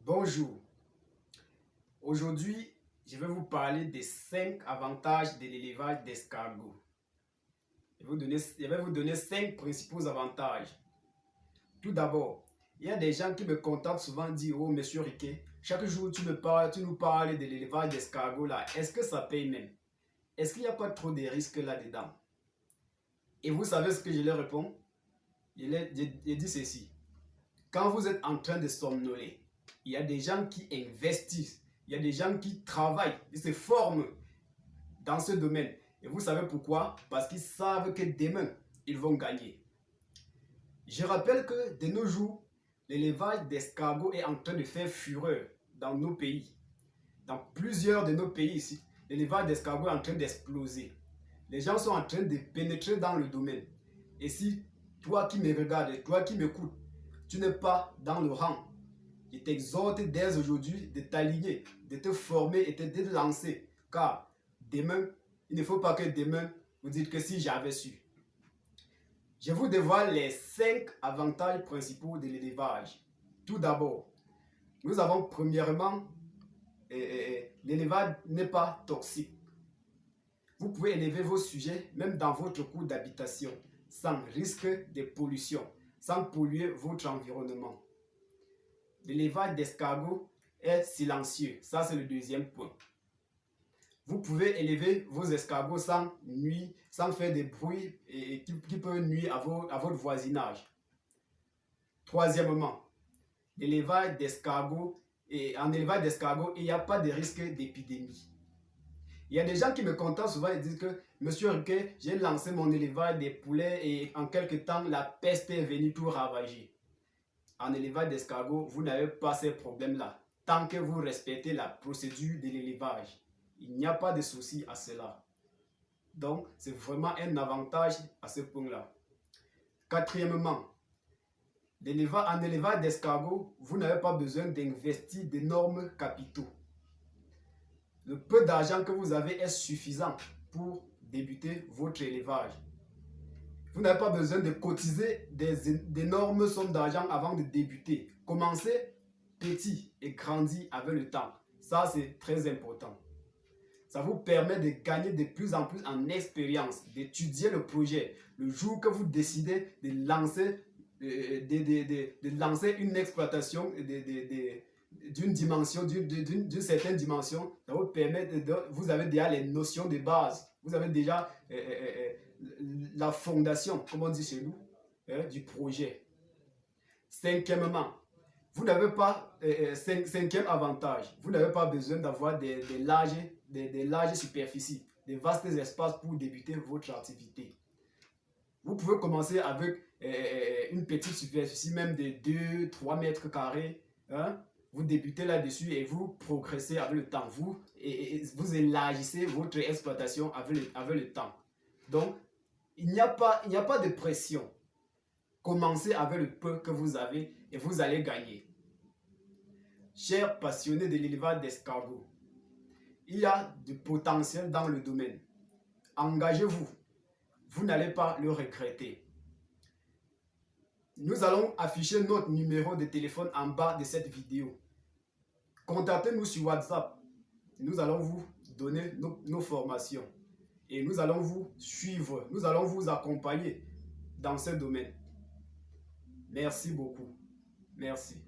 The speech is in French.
Bonjour, aujourd'hui je vais vous parler des 5 avantages de l'élevage d'escargots. Je vais vous donner 5 principaux avantages. Tout d'abord, il y a des gens qui me contactent souvent et disent: oh monsieur Riquet, chaque jour tu nous parles de l'élevage d'escargots là, est-ce que ça paye même? Est-ce qu'il n'y a pas trop de risques là-dedans? Et vous savez ce que je leur réponds? Je dis ceci: quand vous êtes en train de somnoler, il y a des gens qui investissent, il y a des gens qui travaillent, ils se forment dans ce domaine. Et vous savez pourquoi? Parce qu'ils savent que demain, ils vont gagner. Je rappelle que de nos jours, l'élevage d'escargots est en train de faire fureur dans nos pays. Dans plusieurs de nos pays ici, l'élevage d'escargots est en train d'exploser. Les gens sont en train de pénétrer dans le domaine. Et si toi qui me regardes, toi qui m'écoutes, tu n'es pas dans le rang, je t'exhorte dès aujourd'hui de t'aligner, de te former et de te lancer. Car demain, il ne faut pas que demain, vous dites que si j'avais su. Je vous dévoile les 5 avantages principaux de l'élevage. Tout d'abord, nous avons premièrement, l'élevage n'est pas toxique. Vous pouvez élever vos sujets même dans votre cour d'habitation, sans risque de pollution, sans polluer votre environnement. L'élevage d'escargots est silencieux. Ça, c'est le deuxième point. Vous pouvez élever vos escargots sans nuire, sans faire des bruits qui peuvent nuire à votre voisinage. Troisièmement, l'élevage d'escargots, en élevage d'escargots, il n'y a pas de risque d'épidémie. Il y a des gens qui me contactent souvent et disent que monsieur Riquet, j'ai lancé mon élevage des poulets et en quelque temps, la peste est venue tout ravager. En élevage d'escargots, vous n'avez pas ces problèmes-là. Tant que vous respectez la procédure de l'élevage, il n'y a pas de souci à cela. Donc, c'est vraiment un avantage à ce point-là. Quatrièmement, en élevage d'escargots, vous n'avez pas besoin d'investir d'énormes capitaux. Le peu d'argent que vous avez est suffisant pour débuter votre élevage. Vous n'avez pas besoin de cotiser d'énormes sommes d'argent avant de débuter. Commencez petit et grandis avec le temps. Ça, c'est très important. Ça vous permet de gagner de plus en plus en expérience, d'étudier le projet. Le jour que vous décidez de lancer une exploitation d'une dimension, d'une certaine dimension, ça vous permet vous avez déjà les notions de base. Vous avez déjà la fondation, comme on dit chez nous, du projet. Cinquièmement, vous n'avez pas, cinquième avantage, vous n'avez pas besoin d'avoir des larges superficies, des vastes espaces pour débuter votre activité. Vous pouvez commencer avec une petite superficie, même de 2-3 mètres carrés. Vous débutez là-dessus et vous progressez avec le temps. Vous élargissez votre exploitation avec le temps. Donc, il n'y a pas de pression. Commencez avec le peu que vous avez et vous allez gagner. Chers passionnés de l'élevage d'escargots, il y a du potentiel dans le domaine. Engagez-vous. Vous n'allez pas le regretter. Nous allons afficher notre numéro de téléphone en bas de cette vidéo. Contactez-nous sur WhatsApp. Nous allons vous donner nos formations. Et nous allons vous suivre. Nous allons vous accompagner dans ce domaine. Merci beaucoup. Merci.